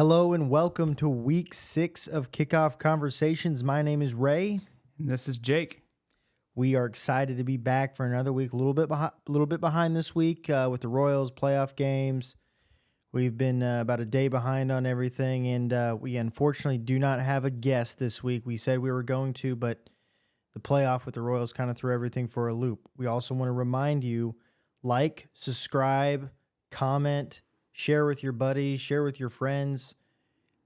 Hello and welcome to week 6 of Kickoff Conversations. My name is Ray. And this is Jake. We are excited to be back for another week. A little bit behind this week with the Royals playoff games. We've been about a day behind on everything, and we unfortunately do not have a guest this week. We said we were going to, but the playoff with the Royals kind of threw everything for a loop. We also want to remind you, like, subscribe, comment, share with your buddies, share with your friends.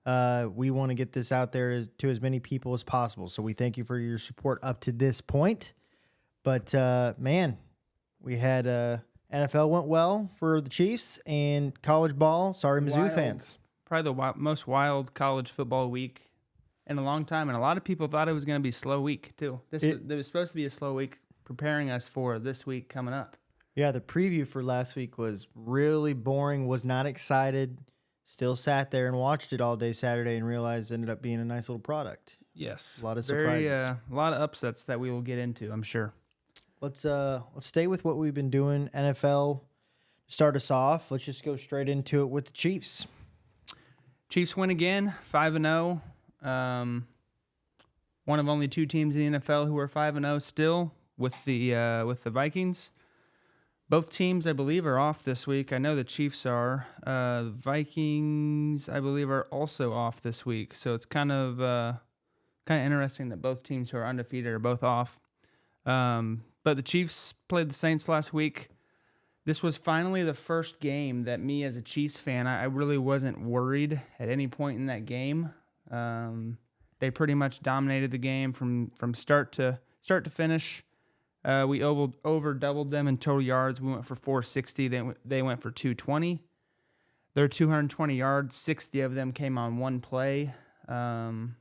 We want to get this out there to as many people as possible. So we thank you for your support up to this point. But, man, we had NFL went well for the Chiefs, and college ball, sorry, Mizzou fans. Probably the most wild college football week in a long time. And a lot of people thought it was going to be a slow week, too. It was supposed to be a slow week preparing us for this week coming up. Yeah, the preview for last week was really boring, was not excited, still sat there and watched it all day Saturday and realized it ended up being a nice little product. Yes. A lot of surprises. A lot of upsets that we will get into, I'm sure. Let's stay with what we've been doing. NFL, start us off. Let's just go straight into it with the Chiefs. Chiefs win again, 5-0. One of only two teams in the NFL who are 5-0 still with the Vikings. Both teams, I believe, are off this week. I know the Chiefs are. The Vikings, I believe, are also off this week. So it's kind of interesting that both teams who are undefeated are both off. But the Chiefs played the Saints last week. This was finally the first game that me as a Chiefs fan, I really wasn't worried at any point in that game. They pretty much dominated the game from start to finish. We over doubled them in total yards. We went for 460. They went for 220. Their 220 yards, 60 of them came on one play. The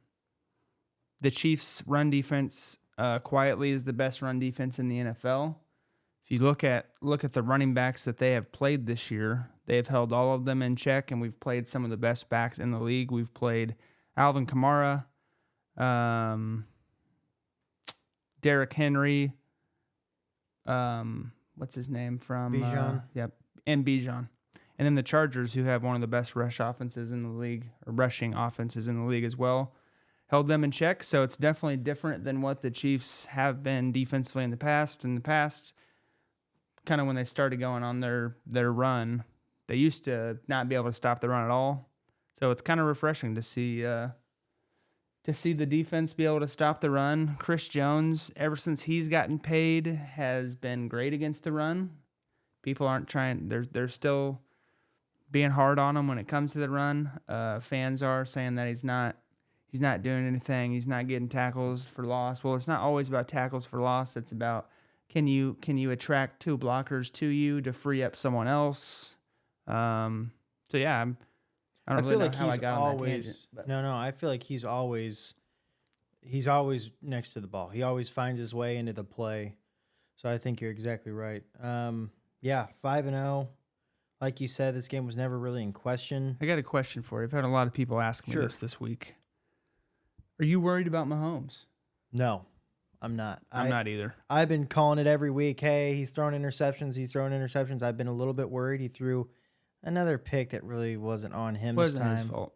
Chiefs' run defense quietly is the best run defense in the NFL. If you look at the running backs that they have played this year, they have held all of them in check, and we've played some of the best backs in the league. We've played Alvin Kamara, Derrick Henry. What's his name from Bijan? And Bijan. And then the Chargers, who have one of the best rushing offenses in the league as well, held them in check. So it's definitely different than what the Chiefs have been defensively in the past. In the past, kind of when they started going on their run, they used to not be able to stop the run at all. So it's kind of refreshing to see the defense be able to stop the run. Chris Jones, ever since he's gotten paid, has been great against the run. People aren't trying. They're still being hard on him when it comes to the run. Fans are saying that he's not doing anything. He's not getting tackles for loss. Well, it's not always about tackles for loss. It's about can you attract two blockers to you to free up someone else. So yeah, I feel like he's always I feel like he's always next to the ball. He always finds his way into the play. So I think you're exactly right. 5-0. Like you said, this game was never really in question. I got a question for you. I've had a lot of people ask me this week. Are you worried about Mahomes? No, I'm not. I'm not either. I've been calling it every week. Hey, he's throwing interceptions. I've been a little bit worried. He threw another pick that really wasn't on him this time. Wasn't his fault.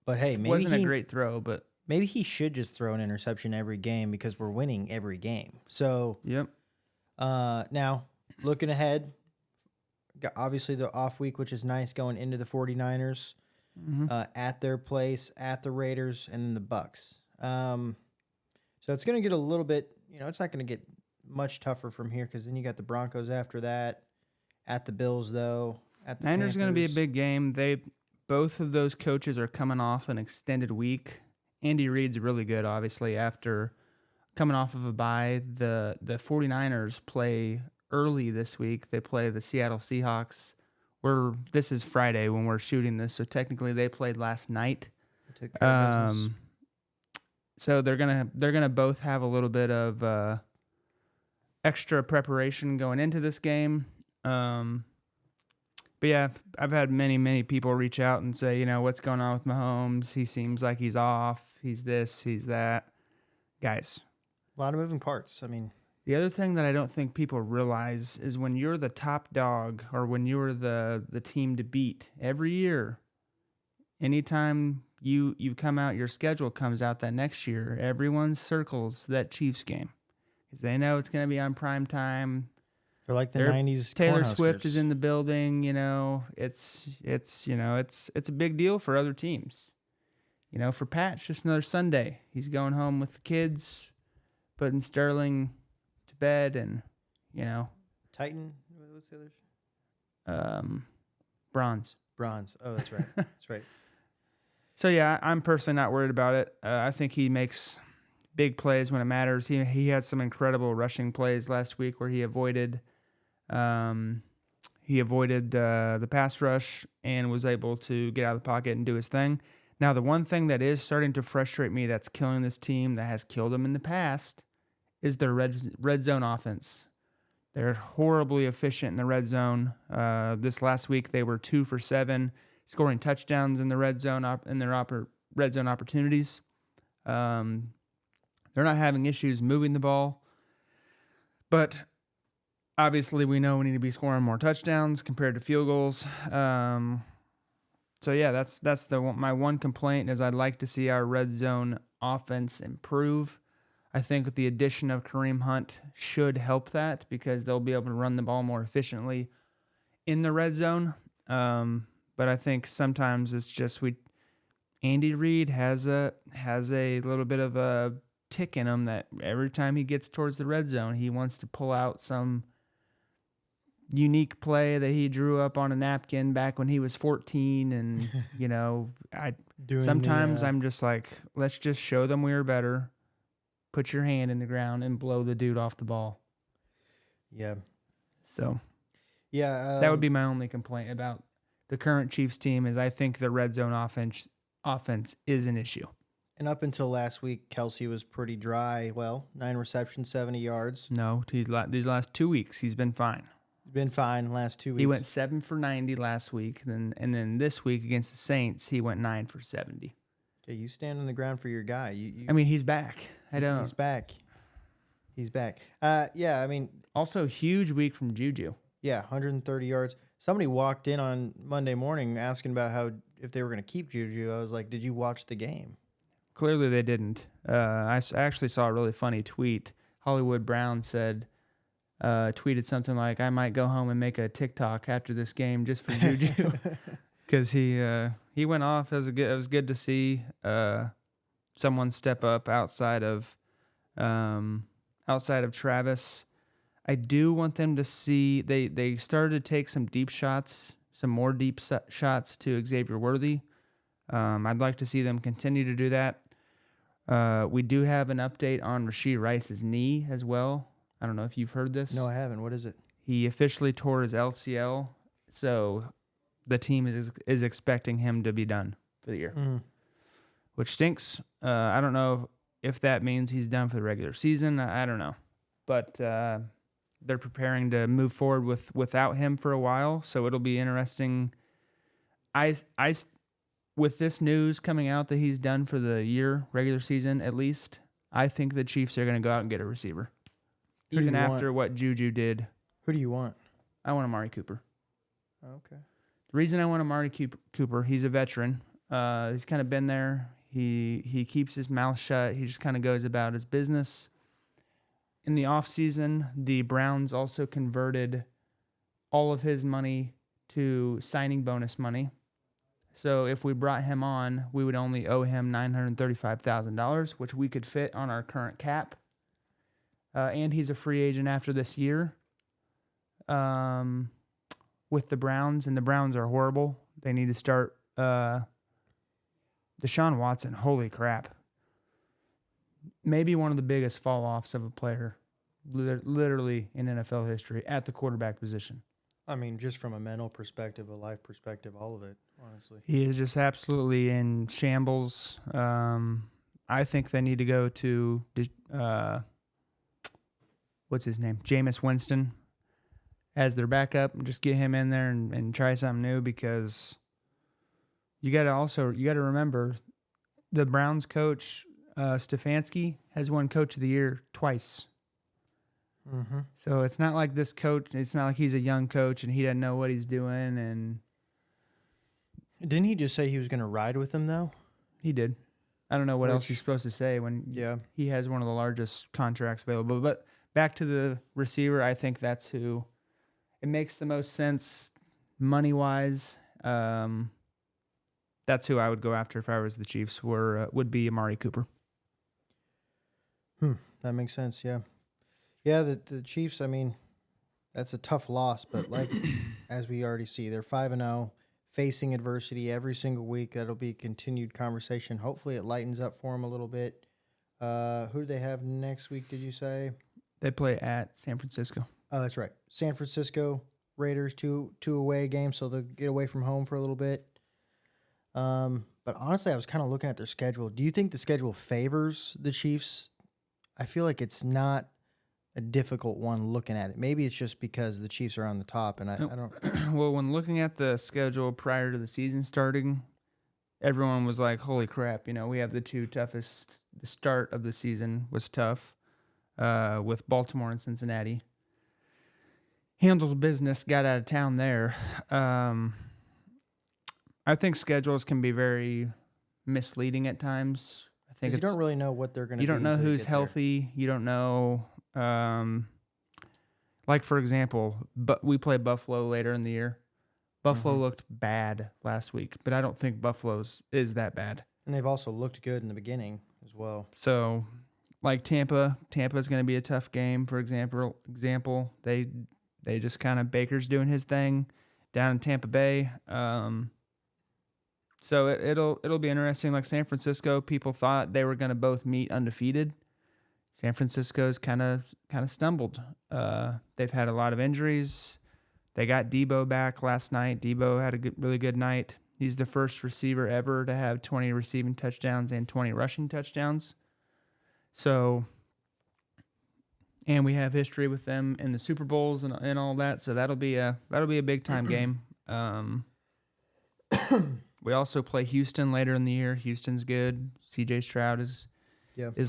But hey, maybe wasn't a great throw, but maybe he should just throw an interception every game because we're winning every game. So yep. Now looking ahead, got obviously the off week, which is nice, going into the 49ers at their place, at the Raiders, and then the Bucks. So it's going to get a little bit. It's not going to get much tougher from here because then you got the Broncos after that. At the Bills, though. At the Niners Panthers. going to be a big game. Both of those coaches are coming off an extended week. Andy Reid's really good, obviously, after coming off of a bye. The 49ers play early this week. They play the Seattle Seahawks. This is Friday when we're shooting this, so technically they played last night. So they're gonna both have a little bit of extra preparation going into this game. But yeah, I've had many people reach out and say, what's going on with Mahomes? He seems like he's off. He's this, he's that. Guys, a lot of moving parts. I mean, the other thing that I don't think people realize is when you're the top dog or when you're the team to beat every year, anytime you come out, your schedule comes out that next year, everyone circles that Chiefs game because they know it's going to be on prime time. They're like the They're- 90s Taylor Cornhuskers. Swift is in the building. It's a big deal for other teams. For Pat, it's just another Sunday. He's going home with the kids, putting Sterling to bed, and Titan. What's the other? bronze. Bronze. Oh, that's right. That's right. So yeah, I'm personally not worried about it. I think he makes big plays when it matters. He had some incredible rushing plays last week where he avoided the pass rush and was able to get out of the pocket and do his thing. Now, the one thing that is starting to frustrate me that's killing this team, that has killed them in the past, is their red zone offense. They're horribly efficient in the red zone. This last week, they were 2 for 7, scoring touchdowns in the red zone red zone opportunities. They're not having issues moving the ball, but obviously we know we need to be scoring more touchdowns compared to field goals. So yeah, that's my one complaint is I'd like to see our red zone offense improve. I think with the addition of Kareem Hunt should help that because they'll be able to run the ball more efficiently in the red zone. But I think sometimes it's just Andy Reid has a little bit of a tick in him that every time he gets towards the red zone, he wants to pull out some unique play that he drew up on a napkin back when he was 14. And, I'm just like, let's just show them we are better. Put your hand in the ground and blow the dude off the ball. Yeah. So, yeah, that would be my only complaint about the current Chiefs team is I think the red zone offense is an issue. And up until last week, Kelsey was pretty dry. Well, 9 receptions, 70 yards. No, these last 2 weeks, he's been fine. Been fine last 2 weeks. He went 7 for 90 last week. And then this week against the Saints, he went 9 for 70. Okay, you stand on the ground for your guy. He's back. He's back. He's back. Yeah, I mean. Also, huge week from Juju. Yeah, 130 yards. Somebody walked in on Monday morning asking about if they were going to keep Juju. I was like, did you watch the game? Clearly they didn't. I actually saw a really funny tweet. Hollywood Brown tweeted something like, I might go home and make a TikTok after this game just for Juju. Because he went off. It was good to see someone step up outside of Travis. I do want them to see they started to take some more deep shots to Xavier Worthy. I'd like to see them continue to do that. We do have an update on Rashee Rice's knee as well. I don't know if you've heard this. No, I haven't. What is it? He officially tore his LCL, so the team is expecting him to be done for the year, which stinks. I don't know if that means he's done for the regular season. I don't know, but they're preparing to move forward without him for a while, so it'll be interesting. With this news coming out that he's done for the year, regular season at least, I think the Chiefs are going to go out and get a receiver. Even after what Juju did. Who do you want? I want Amari Cooper. Okay. The reason I want Amari Cooper, he's a veteran. He's kind of been there. He keeps his mouth shut. He just kind of goes about his business. In the offseason, the Browns also converted all of his money to signing bonus money. So if we brought him on, we would only owe him $935,000, which we could fit on our current cap. And he's a free agent after this year with the Browns, and the Browns are horrible. They need to start Deshaun Watson. Holy crap. Maybe one of the biggest fall-offs of a player literally in NFL history at the quarterback position. I mean, just from a mental perspective, a life perspective, all of it, honestly. He is just absolutely in shambles. I think they need to go to, what's his name? Jameis Winston as their backup. Just get him in there and try something new because you got to remember the Browns coach, Stefanski, has won Coach of the Year twice. Mm-hmm. So it's not like this coach, it's not like he's a young coach and he doesn't know what he's doing. And Didn't he just say he was going to ride with them though? He did. I don't know what else Which- he's supposed to say when Yeah. he has one of the largest contracts available. But back to the receiver, I think that's who it makes the most sense money wise. That's who I would go after if I was the Chiefs. Would be Amari Cooper. That makes sense. Yeah. Yeah. The Chiefs, I mean, that's a tough loss, but like, as we already see, they're 5-0, facing adversity every single week. That'll be a continued conversation. Hopefully it lightens up for them a little bit. Who do they have next week, did you say? They play at San Francisco. Oh, that's right. San Francisco Raiders, two away games, so they'll get away from home for a little bit. But honestly, I was kind of looking at their schedule. Do you think the schedule favors the Chiefs? I feel like it's not a difficult one looking at it. Maybe it's just because the Chiefs are on the top, and I don't. Well, when looking at the schedule prior to the season starting, everyone was like, "Holy crap!" We have the two toughest. The start of the season was tough, with Baltimore and Cincinnati. Handled business, got out of town there. I think schedules can be very misleading at times. I think 'Cause you don't really know what they're going to. you don't know who's healthy. You don't know. Like for example, but we play Buffalo later in the year. Buffalo looked bad last week, but I don't think Buffalo's is that bad. And they've also looked good in the beginning as well. So, like Tampa's going to be a tough game. For example, they just kind of Baker's doing his thing down in Tampa Bay. So it'll be interesting. Like San Francisco, people thought they were going to both meet undefeated. San Francisco's kind of stumbled. They've had a lot of injuries. They got Debo back last night. Debo had a really good night. He's the first receiver ever to have 20 receiving touchdowns and 20 rushing touchdowns. So, and we have history with them in the Super Bowls and all that. So that'll be a big time game. We also play Houston later in the year. Houston's good. CJ Stroud is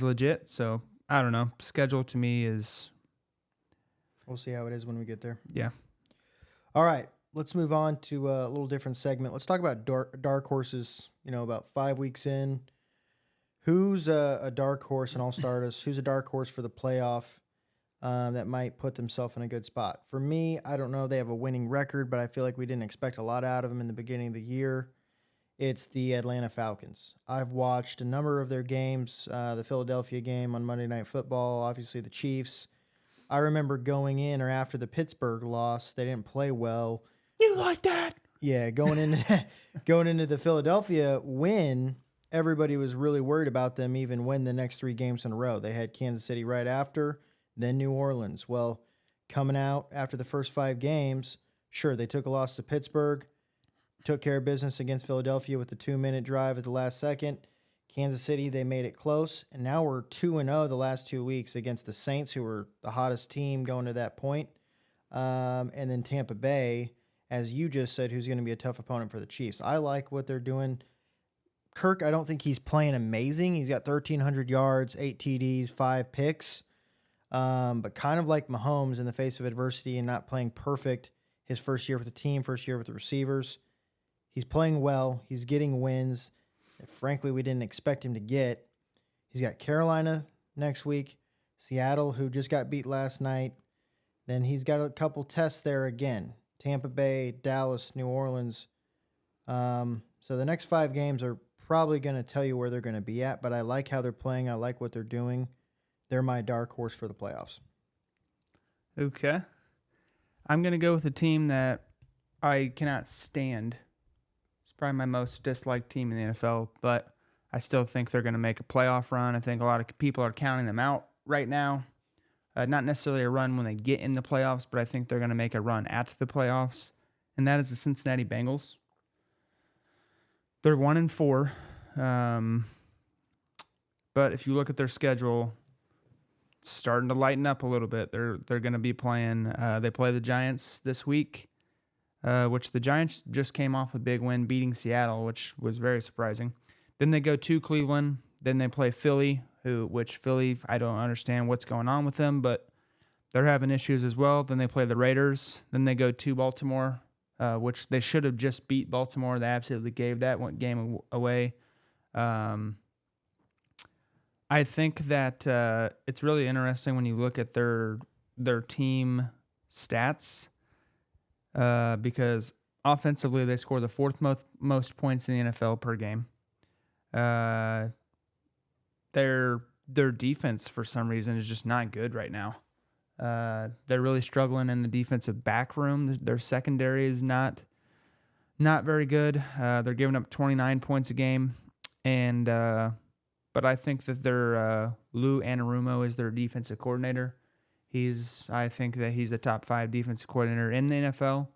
legit. So I don't know. Schedule to me is. We'll see how it is when we get there. Yeah. All right. Let's move on to a little different segment. Let's talk about dark horses. About 5 weeks in. Who's a dark horse? And I'll start us. Who's a dark horse for the playoff that might put themselves in a good spot? For me, I don't know. They have a winning record, but I feel like we didn't expect a lot out of them in the beginning of the year. It's the Atlanta Falcons. I've watched a number of their games, the Philadelphia game on Monday Night Football, obviously the Chiefs. I remember going in or after the Pittsburgh loss, they didn't play well. You like that? Yeah, going into the Philadelphia win, everybody was really worried about them even win the next 3 games in a row. They had Kansas City right after, then New Orleans. Well, coming out after the first 5 games, sure, they took a loss to Pittsburgh, took care of business against Philadelphia with the 2-minute drive at the last second. Kansas City, they made it close, and now we're 2-0 the last 2 weeks against the Saints, who were the hottest team going to that point. And then Tampa Bay, as you just said, who's going to be a tough opponent for the Chiefs. I like what they're doing. Kirk, I don't think he's playing amazing. He's got 1,300 yards, 8 TDs, 5 picks. But kind of like Mahomes in the face of adversity and not playing perfect his first year with the team, first year with the receivers. He's playing well. He's getting wins that, frankly, we didn't expect him to get. He's got Carolina next week, Seattle, who just got beat last night. Then he's got a couple tests there again. Tampa Bay, Dallas, New Orleans. So the next 5 games are probably going to tell you where they're going to be at, but I like how they're playing. I like what they're doing. They're my dark horse for the playoffs. Okay. I'm going to go with a team that I cannot stand. It's probably my most disliked team in the NFL, but I still think they're going to make a playoff run. I think a lot of people are counting them out right now. Not necessarily a run when they get in the playoffs, but I think they're going to make a run at the playoffs, and that is the Cincinnati Bengals. They're 1-4, but if you look at their schedule, it's starting to lighten up a little bit. They're going to be playing. They play the Giants this week, which the Giants just came off a big win, beating Seattle, which was very surprising. Then they go to Cleveland. Then they play Philly, which Philly, I don't understand what's going on with them, but they're having issues as well. Then they play the Raiders. Then they go to Baltimore, which they should have just beat Baltimore. They absolutely gave that one game away. I think that it's really interesting when you look at their team stats because offensively they score the fourth most points in the NFL per game. Their defense for some reason is just not good right now. They're really struggling in the defensive back room. Their secondary is not very good. They're giving up 29 points a game, and but I think that their Lou Anarumo is their defensive coordinator. I think that he's a top 5 defensive coordinator in the NFL.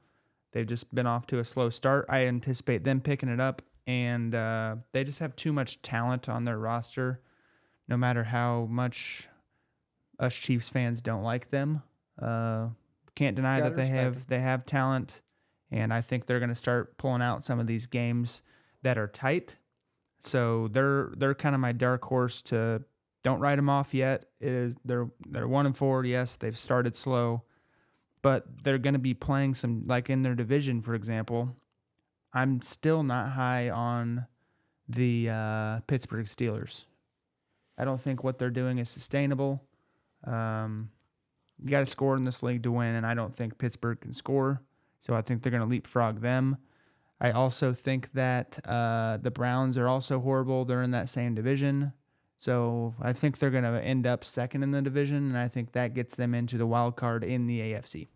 They've just been off to a slow start. I anticipate them picking it up, and they just have too much talent on their roster. No matter how much us Chiefs fans don't like them, can't deny that they have talent, and I think they're going to start pulling out some of these games that are tight. So they're kind of my dark horse to don't write them off yet. They're 1-4. Yes, they've started slow, but they're going to be playing some, like in their division, for example. I'm still not high on the Pittsburgh Steelers. I don't think what they're doing is sustainable. You got to score in this league to win, and I don't think Pittsburgh can score. So I think they're going to leapfrog them. I also think that the Browns are also horrible. They're in that same division. So I think they're going to end up second in the division, and I think that gets them into the wild card in the AFC.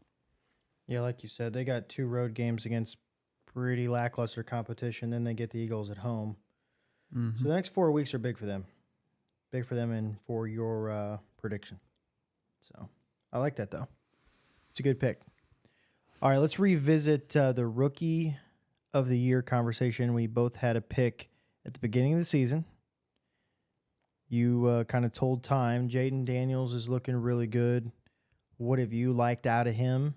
Yeah, like you said, they got 2 road games against pretty lackluster competition. Then they get the Eagles at home. Mm-hmm. So the next 4 weeks are big for them. Big for them and for your prediction. So I like that, though. It's a good pick. All right, let's revisit the Rookie of the Year conversation. We both had a pick at the beginning of the season. You kind of told time. Jayden Daniels is looking really good. What have you liked out of him?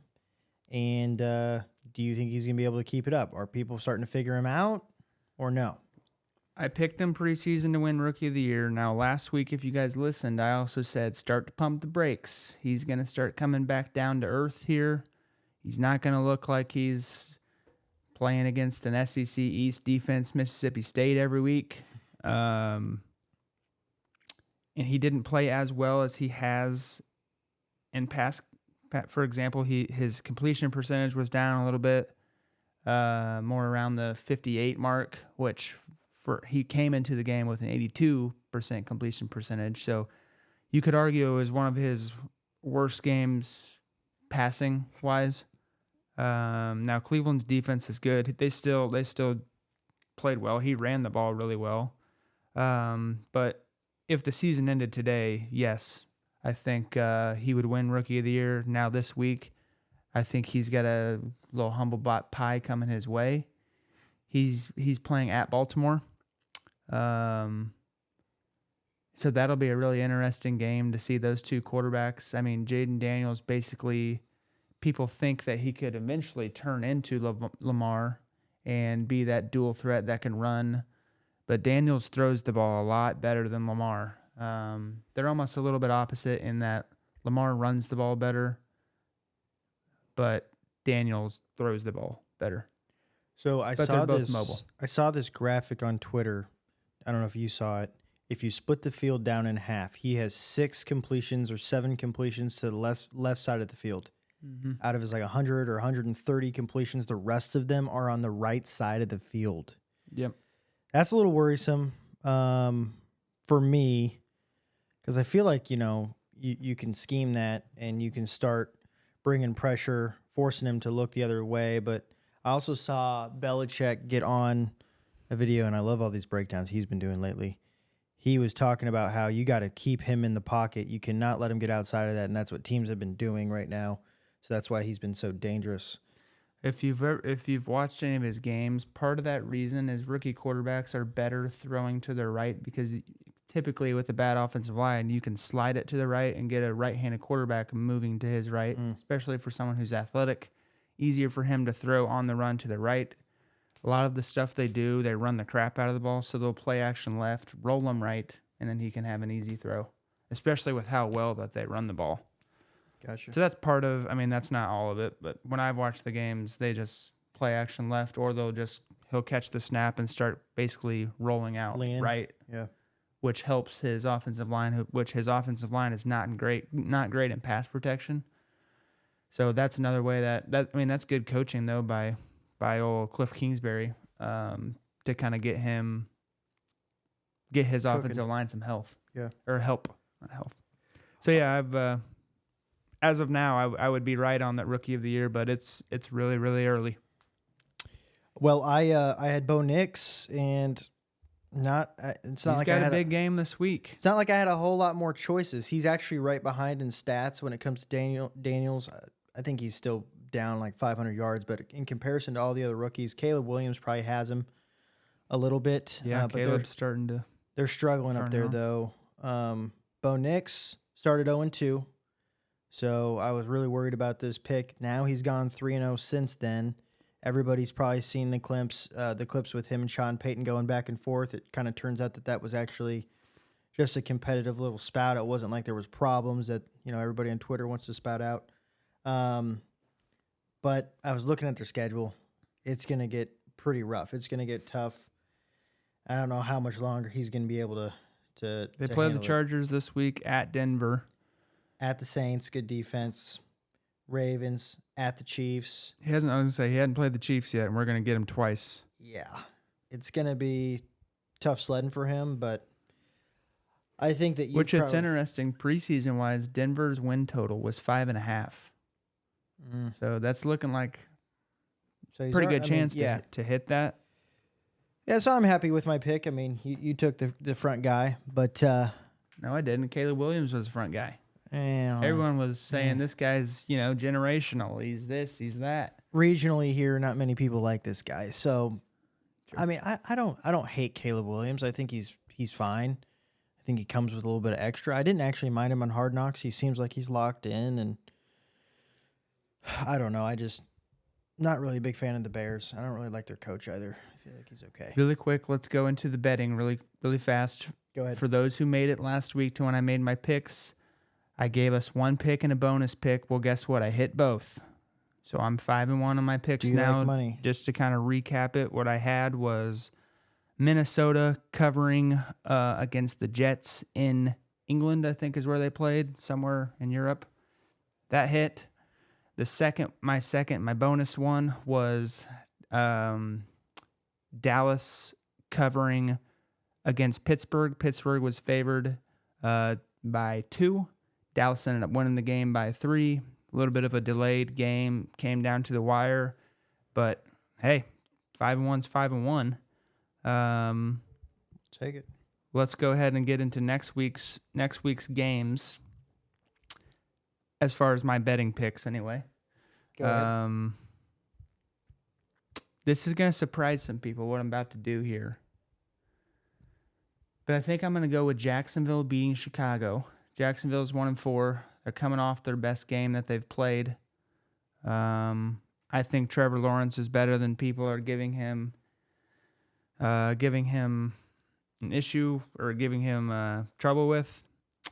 And do you think he's going to be able to keep it up? Are people starting to figure him out or no? I picked him preseason to win Rookie of the Year. Now, last week, if you guys listened, I also said start to pump the brakes. He's going to start coming back down to earth here. He's not going to look like he's playing against an SEC East defense, Mississippi State, every week. And he didn't play as well as he has in past. For example, his completion percentage was down a little bit, more around the 58 mark, which he came into the game with an 82% completion percentage. So you could argue it was one of his worst games passing wise. Now Cleveland's defense is good. They still played well. He ran the ball really well. But if the season ended today, yes, I think he would win Rookie of the Year. Now this week, I think he's got a little humble bot pie coming his way. He's playing at Baltimore. So that'll be a really interesting game to see those two quarterbacks. I mean, Jayden Daniels, basically, people think that he could eventually turn into Lamar and be that dual threat that can run. But Daniels throws the ball a lot better than Lamar. They're almost a little bit opposite in that Lamar runs the ball better, but Daniels throws the ball better. So I saw this graphic on Twitter. I don't know if you saw it. If you split the field down in half, he has 6 completions or 7 completions to the left side of the field. Mm-hmm. Out of his 100 or 130 completions, the rest of them are on the right side of the field. Yep. That's a little worrisome for me because I feel like, you can scheme that and you can start bringing pressure, forcing him to look the other way. But I also saw Belichick get on a video, and I love all these breakdowns he's been doing lately. He was talking about how you got to keep him in the pocket. You cannot let him get outside of that, and that's what teams have been doing right now. So that's why he's been so dangerous. If you've watched any of his games, part of that reason is rookie quarterbacks are better throwing to their right because typically with a bad offensive line, you can slide it to the right and get a right-handed quarterback moving to his right, especially for someone who's athletic. Easier for him to throw on the run to the right. A lot of the stuff they do, they run the crap out of the ball, so they'll play action left, roll him right, and then he can have an easy throw, especially with how well that they run the ball. Gotcha. So that's part of, that's not all of it, but when I've watched the games, they just play action left, or he'll catch the snap and start basically rolling out Leaning. right, Yeah. which helps his offensive line, which his offensive line is not great in pass protection. So that's another way that's good coaching though by old Cliff Kingsbury to kind of get his offensive line some health. Yeah. Or help, not health. So yeah, I've as of now I would be right on that rookie of the year, but it's really really early. Well, I had Bo Nix, and it's not He's like got I had a big game this week. It's not like I had a whole lot more choices. He's actually right behind in stats when it comes to Daniels. I think he's still down like 500 yards, but in comparison to all the other rookies, Caleb Williams probably has him a little bit. Yeah, but Caleb's starting to. they're struggling up turn there on. though. Bo Nix started 0-2, so I was really worried about this pick. Now he's gone 3-0 since then. Everybody's probably seen the clips with him and Sean Payton going back and forth. It kind of turns out that was actually just a competitive little spout. It wasn't like there was problems that everybody on Twitter wants to spout out. But I was looking at their schedule. It's going to get pretty rough. It's going to get tough. I don't know how much longer he's going to be able to. They play the Chargers this week at Denver. At the Saints, good defense. Ravens at the Chiefs. I was gonna say he hadn't played the Chiefs yet, and we're gonna get him twice. Yeah, it's gonna be tough sledding for him, but I think that it's interesting preseason wise. Denver's win total was 5.5, so that's looking like pretty good chance to hit that. Yeah, so I'm happy with my pick. I mean, you took the front guy, but no, I didn't. Caleb Williams was the front guy. Everyone was saying this guy's, generational. He's this, he's that. Regionally here, not many people like this guy. So, I mean, I don't hate Caleb Williams. I think he's fine. I think he comes with a little bit of extra. I didn't actually mind him on Hard Knocks. He seems like he's locked in, and I don't know. I just not really a big fan of the Bears. I don't really like their coach either. I feel like he's okay. Really quick, let's go into the betting really, really fast. Go ahead. For those who made it last week to when I made my picks, I gave us one pick and a bonus pick. Well, guess what? I hit both. So I'm 5-1 on my picks Do you now. like money? Just to kind of recap it, what I had was Minnesota covering against the Jets in England, I think is where they played, somewhere in Europe. That hit. My bonus one was Dallas covering against Pittsburgh. Pittsburgh was favored by 2. Dallas ended up winning the game by 3. A little bit of a delayed game, came down to the wire, but hey, 5-1's 5-1. Take it. Let's go ahead and get into next week's games. As far as my betting picks, anyway. Go ahead. This is going to surprise some people, what I'm about to do here. But I think I'm going to go with Jacksonville beating Chicago. Jacksonville's 1-4. They're coming off their best game that they've played. I think Trevor Lawrence is better than people are giving him an issue or giving him trouble with.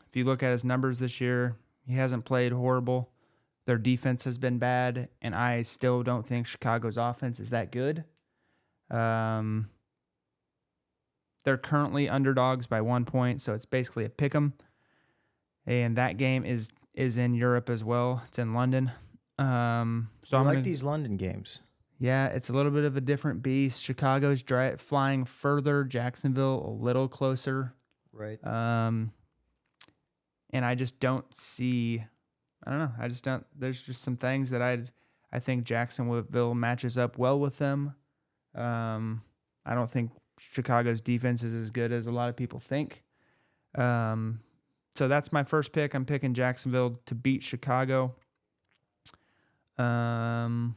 If you look at his numbers this year, he hasn't played horrible. Their defense has been bad, and I still don't think Chicago's offense is that good. They're currently underdogs by 1 point, so it's basically a pick 'em. And that game is in Europe as well. It's in London. So I like these London games. Yeah, it's a little bit of a different beast. Chicago's flying further. Jacksonville a little closer. Right. And I just don't see. I don't know. I just don't. There's just some things that I think Jacksonville matches up well with them. I don't think Chicago's defense is as good as a lot of people think. So that's my first pick. I'm picking Jacksonville to beat Chicago. Yeah,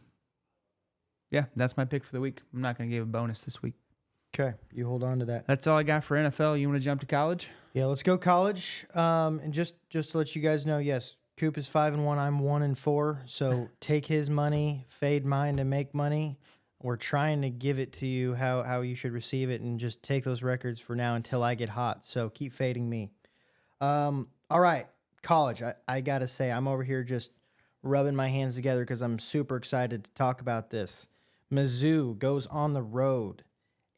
that's my pick for the week. I'm not going to give a bonus this week. Okay, you hold on to that. That's all I got for NFL. You want to jump to college? Yeah, let's go college. And just to let you guys know, yes, Coop is 5-1. I'm 1-4. So take his money, fade mine to make money. We're trying to give it to you how you should receive it, and just take those records for now until I get hot. So keep fading me. All right, college. I got to say, I'm over here just rubbing my hands together because I'm super excited to talk about this. Mizzou goes on the road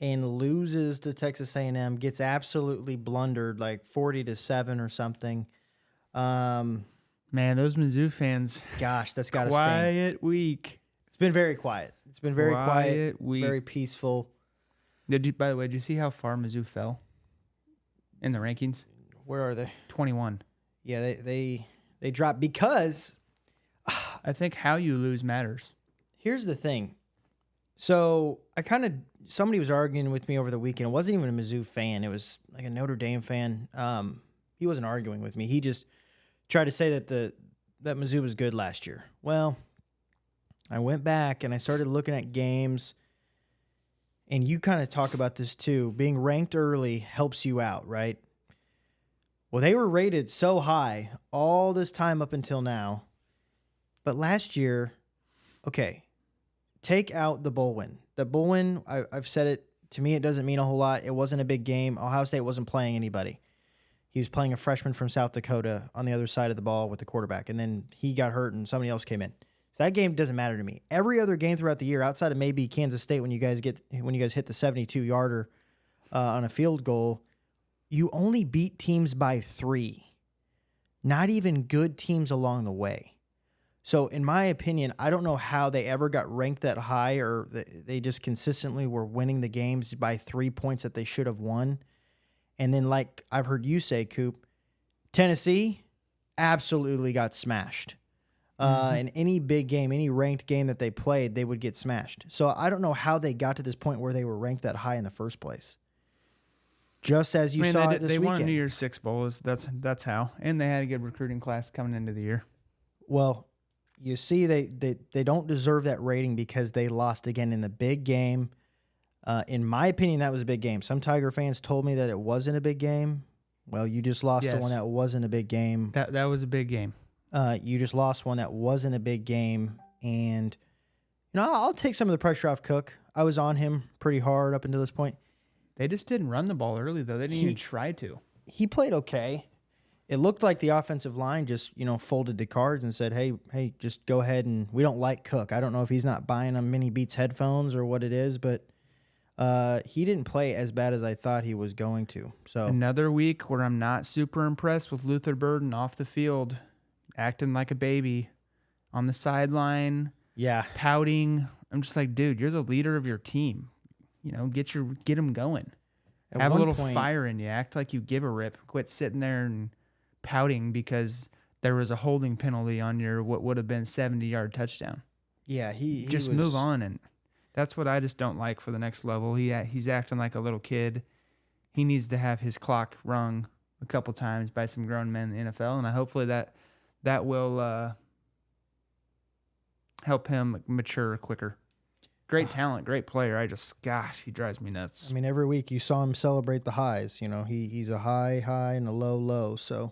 and loses to Texas A&M, gets absolutely blundered, like 40-7 or something. Man, those Mizzou fans, Gosh, that's got to sting. quiet week. It's been very quiet. It's been very quiet, week. very peaceful. By the way, did you see how far Mizzou fell in the rankings? Where are they? 21. Yeah, they dropped because I think how you lose matters. here's the thing. So somebody was arguing with me over the weekend. It wasn't even a Mizzou fan. It was like a Notre Dame fan. He wasn't arguing with me. He just tried to say that that Mizzou was good last year. Well, I went back and I started looking at games, and you kind of talk about this too. Being ranked early helps you out, right? Well, they were rated so high all this time up until now. But last year, okay, take out the bowl win. The bowl win, I've said it, to me it doesn't mean a whole lot. It wasn't a big game. Ohio State wasn't playing anybody. He was playing a freshman from South Dakota on the other side of the ball with the quarterback, and then he got hurt and somebody else came in. So that game doesn't matter to me. Every other game throughout the year, outside of maybe Kansas State when you guys hit the 72-yarder on a field goal, you only beat teams by 3. Not even good teams along the way. So in my opinion, I don't know how they ever got ranked that high, or they just consistently were winning the games by 3 points that they should have won. And then, like I've heard you say, Coop, Tennessee absolutely got smashed. In any big game, any ranked game that they played, they would get smashed. So I don't know how they got to this point where they were ranked that high in the first place. Just as you saw it this they weekend. won a New Year's Six bowl. That's how. And they had a good recruiting class coming into the year. Well, you see, they don't deserve that rating because they lost again in the big game. In my opinion, that was a big game. Some Tiger fans told me that it wasn't a big game. Well, you just lost the one that wasn't a big game. That was a big game. You just lost one that wasn't a big game. And, I'll take some of the pressure off Cook. I was on him pretty hard up until this point. They just didn't run the ball early, though. They didn't even try to. He played okay. It looked like the offensive line just, folded the cards and said, hey, just go ahead, and we don't like Cook. I don't know if he's not buying them Mini Beats headphones or what it is, but he didn't play as bad as I thought he was going to. So another week where I'm not super impressed with Luther Burden off the field, acting like a baby on the sideline, pouting. I'm just like, dude, you're the leader of your team. Get them going. Have a little fire in you. Act like you give a rip. Quit sitting there and pouting because there was a holding penalty on your what would have been 70-yard touchdown. Yeah, he just move on, and that's what I just don't like for the next level. He's acting like a little kid. He needs to have his clock rung a couple times by some grown men in the NFL, and hopefully that will help him mature quicker. Great talent, great player. He drives me nuts. I mean, every week you saw him celebrate the highs. He's a high and a low. So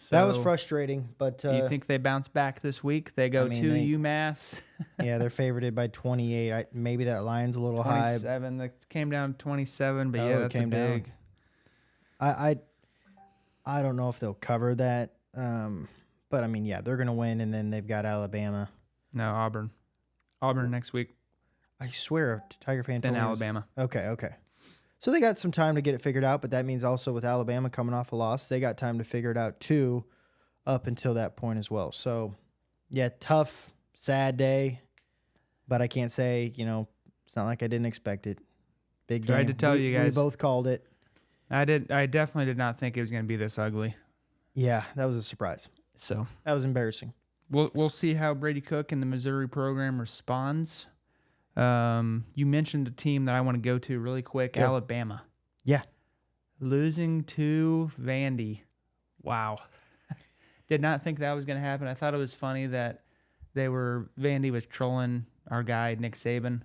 that was frustrating. But do you think they bounce back this week? They go to UMass. Yeah, they're favored by 28. Maybe that line's a little 27. high. That came down to 27, but that's a big. I don't know if they'll cover that. But I mean, they're gonna win, and then they've got Alabama. No, Auburn. Auburn next week. I swear, a Tiger fan told then me Alabama. Okay. So they got some time to get it figured out, but that means also with Alabama coming off a loss, they got time to figure it out too up until that point as well. So, tough, sad day, but I can't say, it's not like I didn't expect it. Big game. Tried to tell you guys. We both called it. I definitely did not think it was going to be this ugly. Yeah, that was a surprise. So that was embarrassing. We'll see how Brady Cook and the Missouri program responds. You mentioned a team that I want to go to really quick, Good. Alabama. Yeah. Losing to Vandy. Wow. Did not think that was going to happen. I thought it was funny that Vandy was trolling our guy, Nick Saban.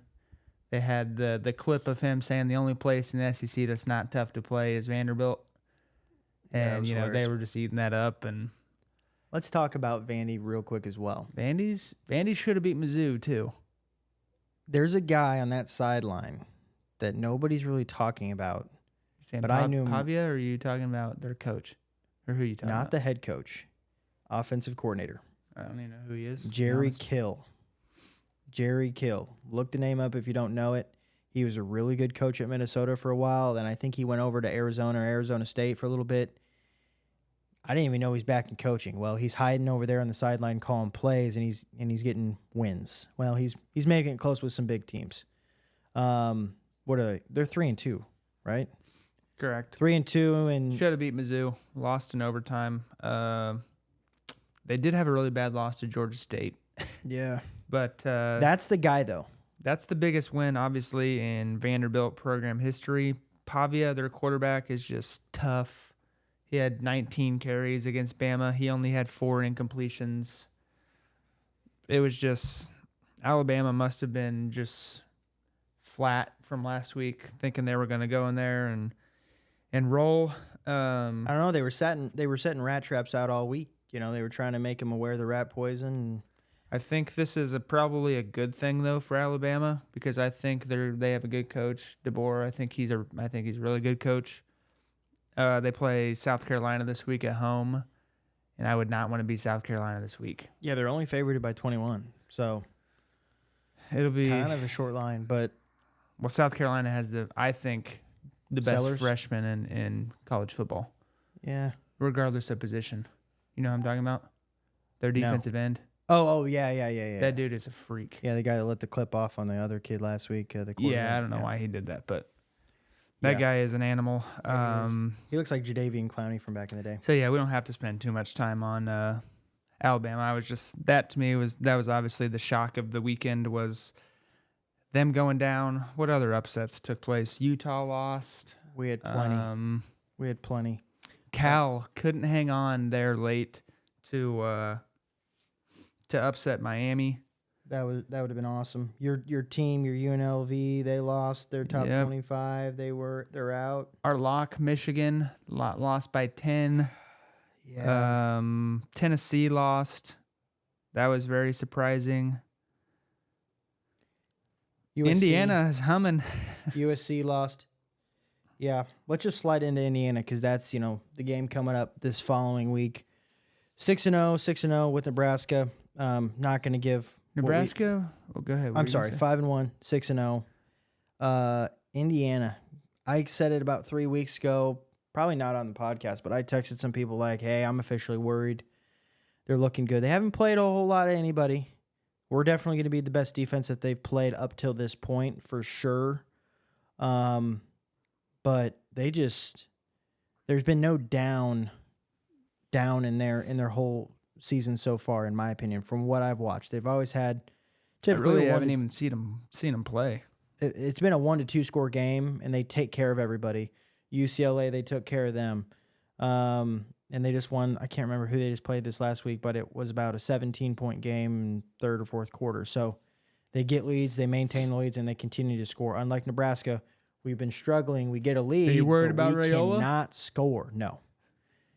They had the clip of him saying the only place in the SEC that's not tough to play is Vanderbilt. And, they were just eating that up. And let's talk about Vandy real quick as well. Vandy should have beat Mizzou, too. There's a guy on that sideline that nobody's really talking about. But I knew him. Pavia, or are you talking about their coach? Or who are you talking about? Not the head coach. Offensive coordinator. I don't even know who he is. Jerry Kill. Jerry Kill. Look the name up if you don't know it. He was a really good coach at Minnesota for a while. Then I think he went over to Arizona or Arizona State for a little bit. I didn't even know he's back in coaching. Well, he's hiding over there on the sideline calling plays, and he's getting wins. Well, he's making it close with some big teams. What are they? They're 3-2, right? Correct. 3-2, and Should have beat Mizzou. Lost in overtime. They did have a really bad loss to Georgia State, yeah, but that's the guy though. that's the biggest win, obviously, in Vanderbilt program history. Pavia, their quarterback, is just tough. He had 19 carries against Bama. He only had 4 incompletions. It was just Alabama must have been just flat from last week, thinking they were going to go in there and roll. I don't know. They were setting rat traps out all week. You know, they were trying to make him aware of the rat poison. I think this is probably a good thing though for Alabama, because I think they have a good coach, DeBoer. I think he's a really good coach. They play South Carolina this week at home, and I would not want to be South Carolina this week. Yeah, they're only favored by 21, so It'll be kind of a short line. But well, South Carolina has I think the best Sellers? freshman in college football, yeah. regardless of position. You know what I'm talking about? Their No. defensive end. Oh, yeah. That dude is a freak. Yeah, the guy that let the clip off on the other kid last week. The quarterback. Yeah, I don't know why he did that, but that Yeah. guy is an animal. Yeah, he looks like Jadeveon Clowney from back in the day. So yeah, we don't have to spend too much time on Alabama. I was just that was obviously the shock of the weekend was them going down. What other upsets took place? Utah lost. We had plenty. Cal couldn't hang on there late to upset Miami. That would have been awesome. Your team, your UNLV, they lost their top Yep. 25. They're out. Our lock, Michigan, lost by 10. Yeah. Tennessee lost. That was very surprising. Indiana is humming. USC lost. Yeah, let's just slide into Indiana because that's the game coming up this following week. 6-0 with Nebraska. Not going to give Nebraska. Go ahead. I'm sorry, 5-1, 6-0. Indiana. I said it about 3 weeks ago. Probably not on the podcast, but I texted some people like, "Hey, I'm officially worried. They're looking good. They haven't played a whole lot of anybody. We're definitely going to be the best defense that they've played up till this point for sure. But there's been no down in their whole season so far, in my opinion, from what I've watched. They've always had I typically really haven't even seen them play. it's been a 1-2 score game, and they take care of everybody. UCLA, they took care of them. And they just won. I can't remember who they just played this last week, but it was about a 17-point game in third or fourth quarter. So they get leads, they maintain the leads, and they continue to score. Unlike Nebraska, we've been struggling. We get a lead. Are you worried but about we Raiola? Cannot score. No.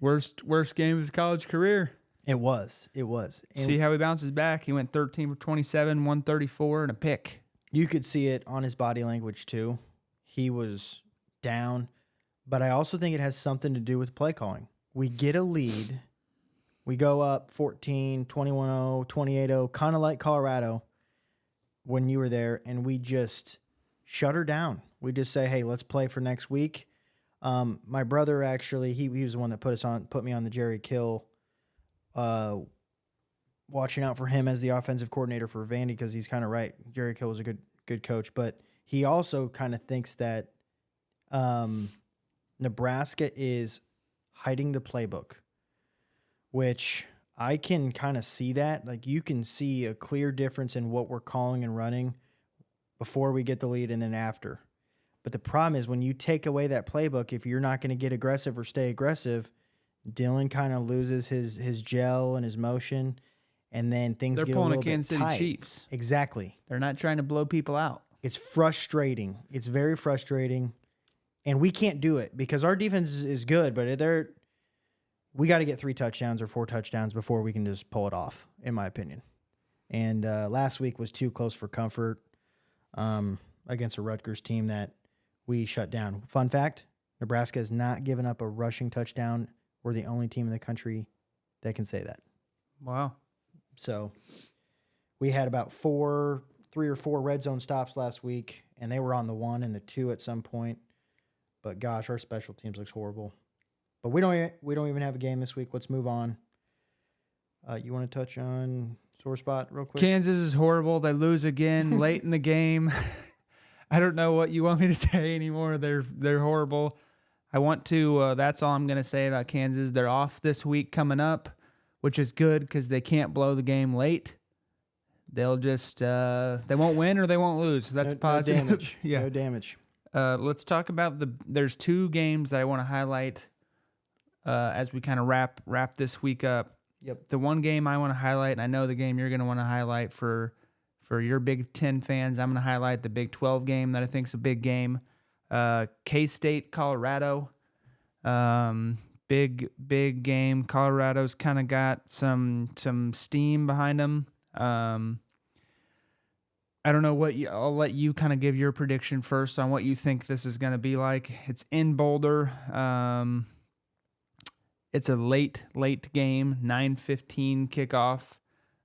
Worst game of his college career. It was. And See how he bounces back. He went 13 for 27, 134, and a pick. you could see it on his body language too. He was down. But I also think it has something to do with play calling. We get a lead. We go up 14, 21-0, 28-0, kind of like Colorado when you were there, and we just shut her down. We just say, hey, let's play for next week. My brother actually, he was the one that put me on the Jerry Kill, watching out for him as the offensive coordinator for Vandy, because he's kind of right. Jerry Kill was a good coach, but he also kind of thinks that Nebraska is hiding the playbook, which I can kind of see that. Like, you can see a clear difference in what we're calling and running before we get the lead and then after. But the problem is when you take away that playbook, if you're not going to get aggressive or stay aggressive, Dylan kind of loses his gel and his motion, and then things They're get a pulling little a Kansas bit City tight. Chiefs. Exactly. They're not trying to blow people out. It's frustrating. It's very frustrating. And we can't do it because our defense is good, but we got to get 3 touchdowns or 4 touchdowns before we can just pull it off, in my opinion. And last week was too close for comfort against a Rutgers team that we shut down. Fun fact, Nebraska has not given up a rushing touchdown. We're the only team in the country that can say that. Wow. So we had about 4 3 or 4 red zone stops last week, and they were on the 1 and the 2 at some point. But gosh, our special teams looks horrible. But we don't even have a game this week. Let's move on. You want to touch on sore spot real quick? Kansas is horrible. They lose again late in the game. I don't know what you want me to say anymore. They're horrible. I want to. That's all I'm going to say about Kansas. They're off this week coming up, which is good because they can't blow the game late. They'll just they won't win or they won't lose. That's positive. No damage. Yeah. No damage. Let's talk about there's 2 games that I want to highlight as we kind of wrap this week up. Yep. The one game I want to highlight, and I know the game you're going to want to highlight for your Big 10 fans, I'm going to highlight the Big 12 game that I think is a big game. K-State, Colorado. Big game. Colorado's kind of got some steam behind them. I don't know I'll let you kind of give your prediction first on what you think this is going to be like. It's in Boulder. It's a late game, 9:15 kickoff.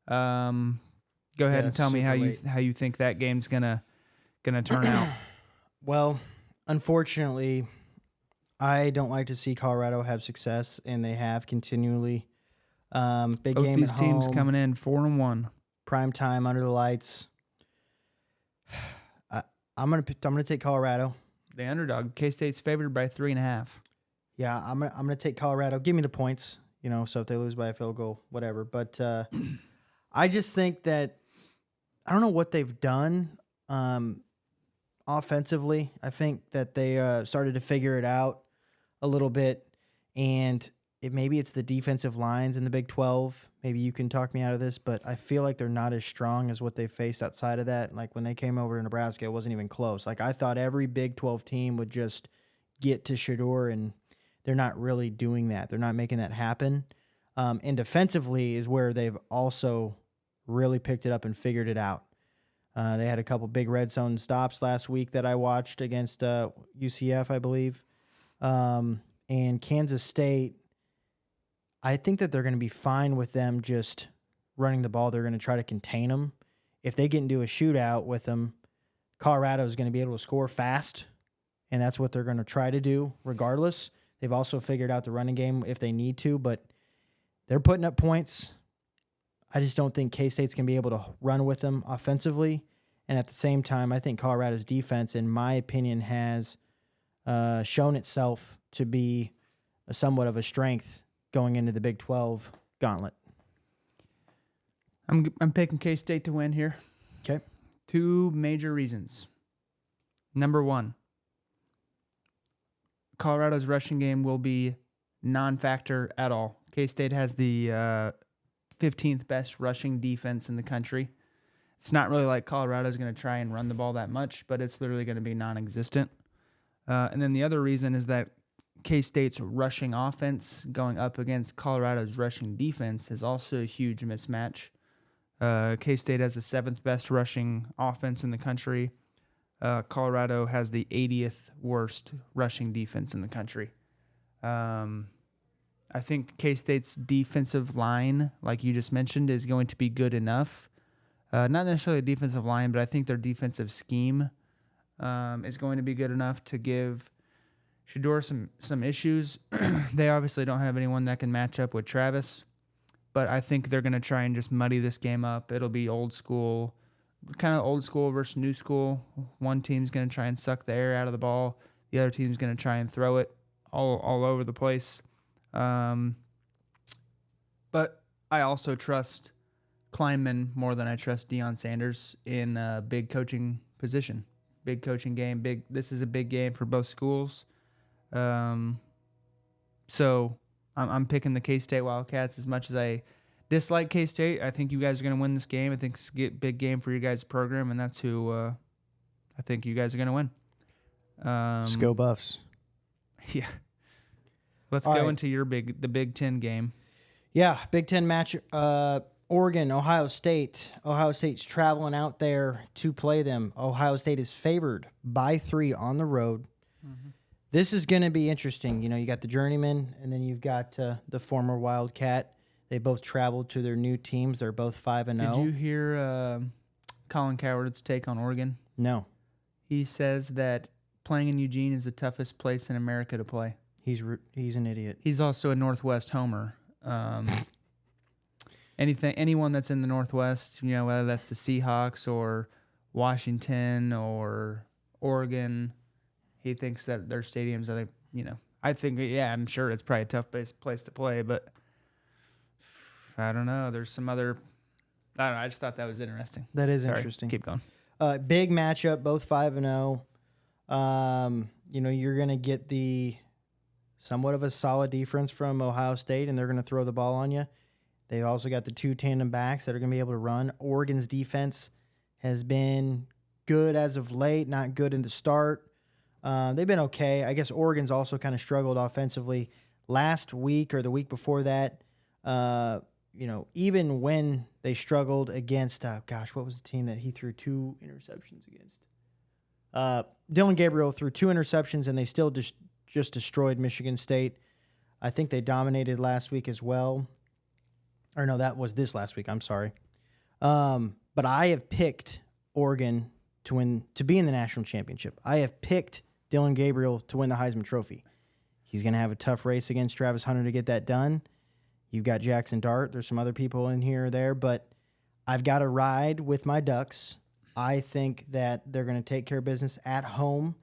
Go ahead and tell me how you think that game's gonna turn out. Well, unfortunately, I don't like to see Colorado have success, and they have continually. Big Both game these at teams home, coming in 4-1. prime time under the lights. I'm gonna take Colorado. The underdog. K-State's favored by 3.5. Yeah, I'm gonna take Colorado. Give me the points. So if they lose by a field goal, whatever. But I just think that I don't know what they've done offensively. I think that they started to figure it out a little bit, and maybe it's the defensive lines in the Big 12. Maybe you can talk me out of this, but I feel like they're not as strong as what they faced outside of that. Like when they came over to Nebraska, it wasn't even close. Like I thought every Big 12 team would just get to Shedeur, and they're not really doing that. They're not making that happen. And defensively is where they've also really picked it up and figured it out. They had a couple big red zone stops last week that I watched against UCF, I believe. And Kansas State, I think that they're going to be fine with them just running the ball. They're going to try to contain them. If they get into a shootout with them, Colorado is going to be able to score fast, and that's what they're going to try to do regardless. They've also figured out the running game if they need to, but they're putting up points. I just don't think K-State's going to be able to run with them offensively. And at the same time, I think Colorado's defense, in my opinion, has shown itself to be somewhat of a strength going into the Big 12 gauntlet. I'm picking K-State to win here. Okay. 2 major reasons. Number 1, Colorado's rushing game will be non-factor at all. K-State has the 15th best rushing defense in the country. It's not really like Colorado's going to try and run the ball that much, but it's literally going to be non-existent. And then the other reason is that K-State's rushing offense going up against Colorado's rushing defense is also a huge mismatch. K-State has the 7th best rushing offense in the country. Colorado has the 80th worst rushing defense in the country. I think K-State's defensive line, like you just mentioned, is going to be good enough. Not necessarily a defensive line, but I think their defensive scheme is going to be good enough to give Shedeur some issues. They obviously don't have anyone that can match up with Travis, but I think they're going to try and just muddy this game up. It'll be old school, kind of old school versus new school. One team's going to try and suck the air out of the ball. The other team's going to try and throw it all over the place. But I also trust Kleinman more than I trust Deion Sanders in a big coaching position. Big coaching game. This is a big game for both schools. So I'm picking the K-State Wildcats. As much as I dislike K-State, I think you guys are going to win this game. I think it's a big game for your guys' program, and that's who I think you guys are going to win. Let's go Buffs. Yeah. Let's All go right. into the Big Ten game. Yeah, Big Ten match. Oregon, Ohio State. Ohio State's traveling out there to play them. Ohio State is favored by 3 on the road. Mm-hmm. This is going to be interesting. You got the journeyman, and then you've got the former Wildcat. They both traveled to their new teams. They're both 5-0. Did you hear Colin Cowherd's take on Oregon? No, He says that playing in Eugene is the toughest place in America to play. he's an idiot. He's also a Northwest homer. Anyone that's in the Northwest, whether that's the Seahawks or Washington or Oregon, he thinks that their stadiums are, I think, I'm sure it's probably a tough place to play, but I don't know. There's some other, I don't know. I just thought that was interesting. That is Sorry, interesting. Keep going. Big matchup, both 5-0. You're going to get the somewhat of a solid defense from Ohio State, and they're going to throw the ball on you. They've also got the 2 tandem backs that are going to be able to run. Oregon's defense has been good as of late, not good in the start. They've been okay. I guess Oregon's also kind of struggled offensively last week or the week before that. Even when they struggled against, what was the team that he threw 2 interceptions against? Dylan Gabriel threw 2 interceptions, and they still just destroyed Michigan State. I think they dominated last week as well. Or no, that was this last week. I'm sorry. But I have picked Oregon to be in the national championship. I have picked Dylan Gabriel to win the Heisman Trophy. He's going to have a tough race against Travis Hunter to get that done. You've got Jackson Dart. There's some other people in here or there, but I've got to ride with my Ducks. I think that they're going to take care of business at home.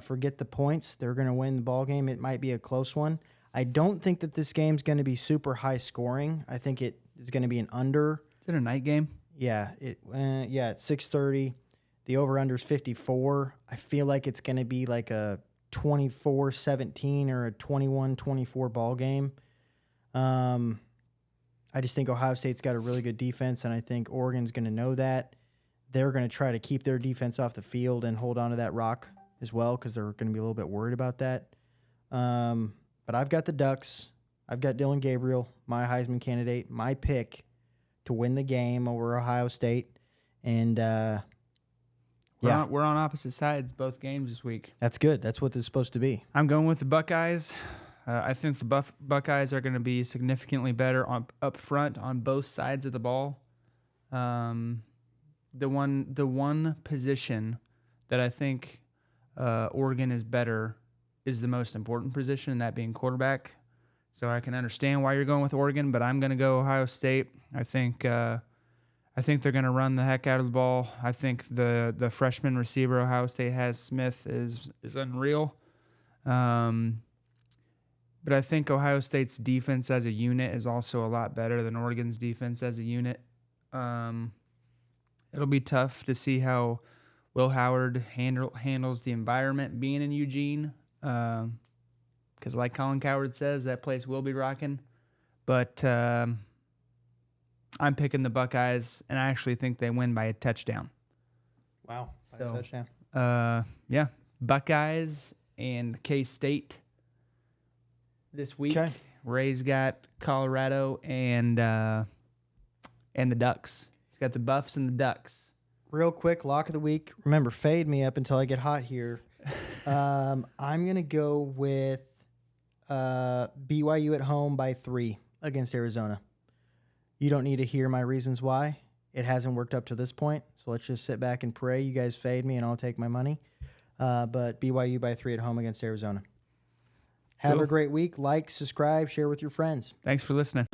Forget the points. They're going to win the ball game. It might be a close one. I don't think that this game's going to be super high scoring. I think it is going to be an under. Is it a night game? Yeah, it's 6:30. The over-under is 54. I feel like it's going to be like a 24-17 or a 21-24 ball game. I just think Ohio State's got a really good defense, and I think Oregon's going to know that. They're going to try to keep their defense off the field and hold on to that rock as well because they're going to be a little bit worried about that. But I've got the Ducks. I've got Dylan Gabriel, my Heisman candidate, my pick to win the game over Ohio State. And We're on opposite sides both games this week. That's good. That's what this is supposed to be. I'm going with the Buckeyes. I think the Buckeyes are going to be significantly better up front on both sides of the ball. The one position that I think Oregon is better is the most important position, that being quarterback. So I can understand why you're going with Oregon, but I'm going to go Ohio State. I think they're going to run the heck out of the ball. I think the freshman receiver Ohio State has, Smith, is unreal. But I think Ohio State's defense as a unit is also a lot better than Oregon's defense as a unit. It'll be tough to see how Will Howard handles the environment being in Eugene. Because like Colin Cowherd says, that place will be rocking. But I'm picking the Buckeyes, and I actually think they win by a touchdown. Wow. By a touchdown. Buckeyes and K-State this week. Okay. Ray's got Colorado and the Ducks. He's got the Buffs and the Ducks. Real quick, lock of the week. Remember, fade me up until I get hot here. I'm going to go with BYU at home by 3 against Arizona. You don't need to hear my reasons why. It hasn't worked up to this point, so let's just sit back and pray. You guys fade me, and I'll take my money. But BYU by 3 at home against Arizona. Have Cool. a great week. Like, subscribe, share with your friends. Thanks for listening.